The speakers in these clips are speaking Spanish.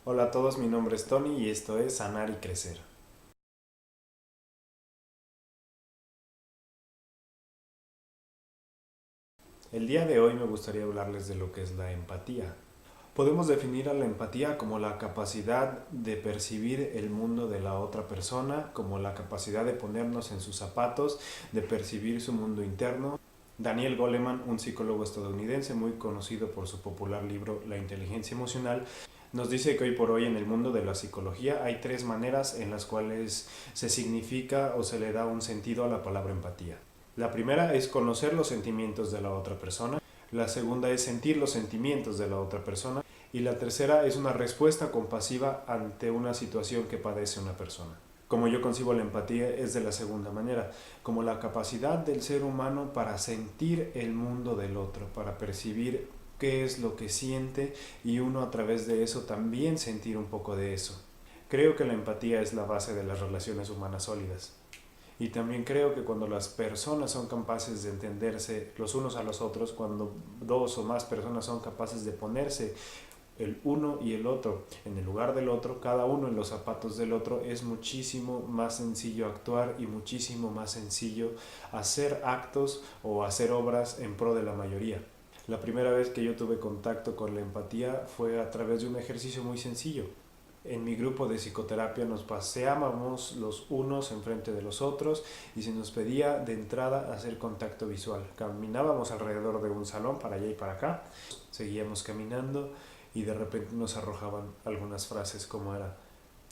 Hola a todos, mi nombre es Tony y esto es Sanar y Crecer. El día de hoy me gustaría hablarles de lo que es la empatía. Podemos definir a la empatía como la capacidad de percibir el mundo de la otra persona, como la capacidad de ponernos en sus zapatos, de percibir su mundo interno. Daniel Goleman, un psicólogo estadounidense muy conocido por su popular libro La inteligencia emocional, nos dice que hoy por hoy en el mundo de la psicología hay tres maneras en las cuales se significa o se le da un sentido a la palabra empatía. La primera es conocer los sentimientos de la otra persona, la segunda es sentir los sentimientos de la otra persona y la tercera es una respuesta compasiva ante una situación que padece una persona. Como yo concibo la empatía es de la segunda manera, como la capacidad del ser humano para sentir el mundo del otro, para percibir qué es lo que siente y uno a través de eso también sentir un poco de eso. Creo que la empatía es la base de las relaciones humanas sólidas. Y también creo que cuando las personas son capaces de entenderse los unos a los otros, cuando dos o más personas son capaces de ponerse el uno y el otro en el lugar del otro, cada uno en los zapatos del otro, es muchísimo más sencillo actuar y muchísimo más sencillo hacer actos o hacer obras en pro de la mayoría. La primera vez que yo tuve contacto con la empatía fue a través de un ejercicio muy sencillo. En mi grupo de psicoterapia nos paseábamos los unos enfrente de los otros y se nos pedía de entrada hacer contacto visual. Caminábamos alrededor de un salón para allá y para acá, seguíamos caminando y de repente nos arrojaban algunas frases como era: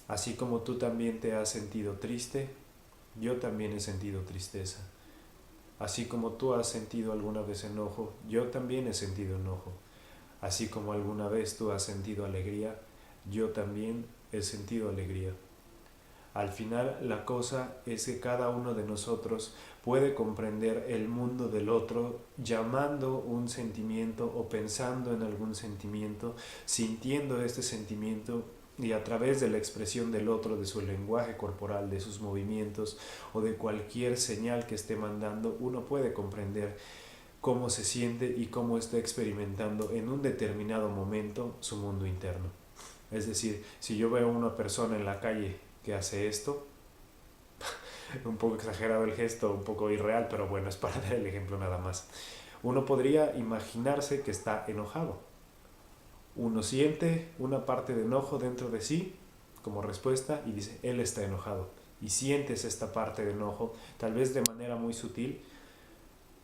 así como tú también te has sentido triste, yo también he sentido tristeza. Así como tú has sentido alguna vez enojo, yo también he sentido enojo. Así como alguna vez tú has sentido alegría, yo también he sentido alegría. Al final la cosa es que cada uno de nosotros puede comprender el mundo del otro llamando un sentimiento o pensando en algún sentimiento, sintiendo este sentimiento y a través de la expresión del otro, de su lenguaje corporal, de sus movimientos o de cualquier señal que esté mandando, uno puede comprender cómo se siente y cómo está experimentando en un determinado momento su mundo interno. Es decir, si yo veo a una persona en la calle que hace esto, un poco exagerado el gesto, un poco irreal, pero bueno, es para dar el ejemplo nada más. Uno podría imaginarse que está enojado. Uno siente una parte de enojo dentro de sí como respuesta y dice, él está enojado. Y sientes esta parte de enojo, tal vez de manera muy sutil,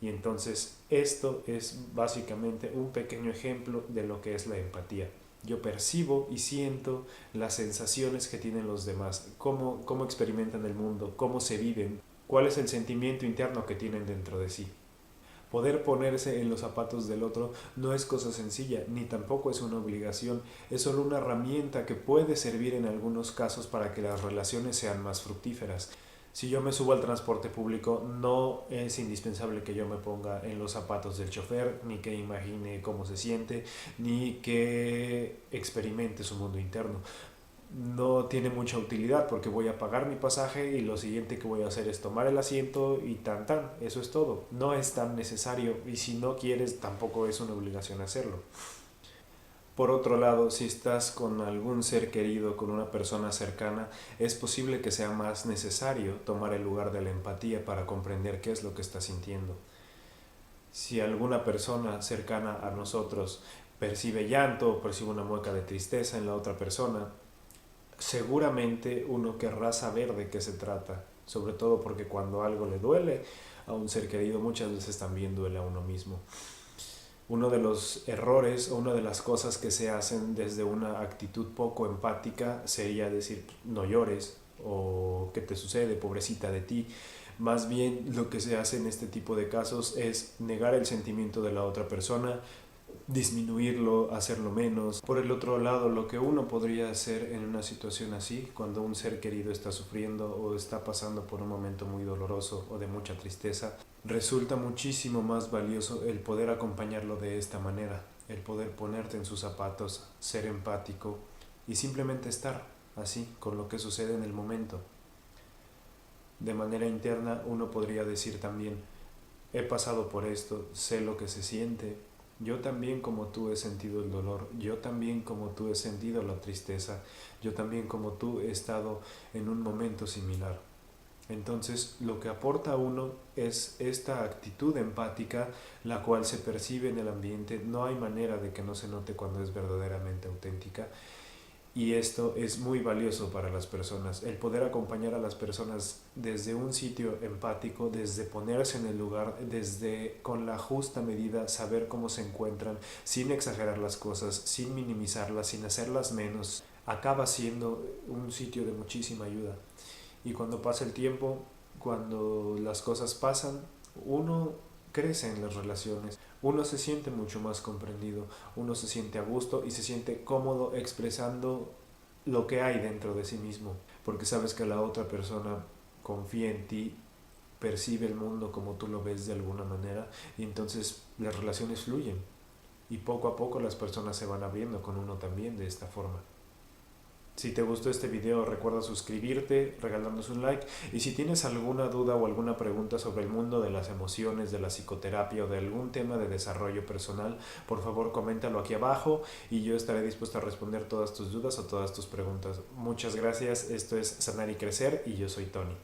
y entonces esto es básicamente un pequeño ejemplo de lo que es la empatía. Yo percibo y siento las sensaciones que tienen los demás, cómo experimentan el mundo, cómo se viven, cuál es el sentimiento interno que tienen dentro de sí. Poder ponerse en los zapatos del otro no es cosa sencilla, ni tampoco es una obligación, es solo una herramienta que puede servir en algunos casos para que las relaciones sean más fructíferas. Si yo me subo al transporte público, no es indispensable que yo me ponga en los zapatos del chofer, ni que imagine cómo se siente, ni que experimente su mundo interno. No tiene mucha utilidad porque voy a pagar mi pasaje y lo siguiente que voy a hacer es tomar el asiento y tan, eso es todo. No es tan necesario y si no quieres tampoco es una obligación hacerlo. Por otro lado, si estás con algún ser querido, con una persona cercana, es posible que sea más necesario tomar el lugar de la empatía para comprender qué es lo que está sintiendo. Si alguna persona cercana a nosotros percibe llanto o percibe una mueca de tristeza en la otra persona, seguramente uno querrá saber de qué se trata, sobre todo porque cuando algo le duele a un ser querido muchas veces también duele a uno mismo. Uno de los errores o una de las cosas que se hacen desde una actitud poco empática sería decir no llores o qué te sucede, pobrecita de ti. Más bien lo que se hace en este tipo de casos es negar el sentimiento de la otra persona, disminuirlo, hacerlo menos. Por el otro lado, lo que uno podría hacer en una situación así, cuando un ser querido está sufriendo o está pasando por un momento muy doloroso o de mucha tristeza, resulta muchísimo más valioso el poder acompañarlo de esta manera, el poder ponerte en sus zapatos, ser empático y simplemente estar así con lo que sucede en el momento. De manera interna uno podría decir también, he pasado por esto, sé lo que se siente, Yo también como tú he sentido el dolor, yo también como tú he sentido la tristeza, yo también como tú he estado en un momento similar. Entonces, lo que aporta a uno es esta actitud empática, la cual se percibe en el ambiente. No hay manera de que no se note cuando es verdaderamente auténtica. Y esto es muy valioso para las personas, el poder acompañar a las personas desde un sitio empático, desde ponerse en el lugar, desde con la justa medida saber cómo se encuentran, sin exagerar las cosas, sin minimizarlas, sin hacerlas menos, acaba siendo un sitio de muchísima ayuda. Y cuando pasa el tiempo, cuando las cosas pasan, uno crece en las relaciones, uno se siente mucho más comprendido, uno se siente a gusto y se siente cómodo expresando lo que hay dentro de sí mismo, porque sabes que la otra persona confía en ti, percibe el mundo como tú lo ves de alguna manera y entonces las relaciones fluyen y poco a poco las personas se van abriendo con uno también de esta forma. Si te gustó este video, recuerda suscribirte, regalándonos un like. Y si tienes alguna duda o alguna pregunta sobre el mundo de las emociones, de la psicoterapia o de algún tema de desarrollo personal, por favor coméntalo aquí abajo y yo estaré dispuesto a responder todas tus dudas o todas tus preguntas. Muchas gracias, esto es Sanar y Crecer y yo soy Tony.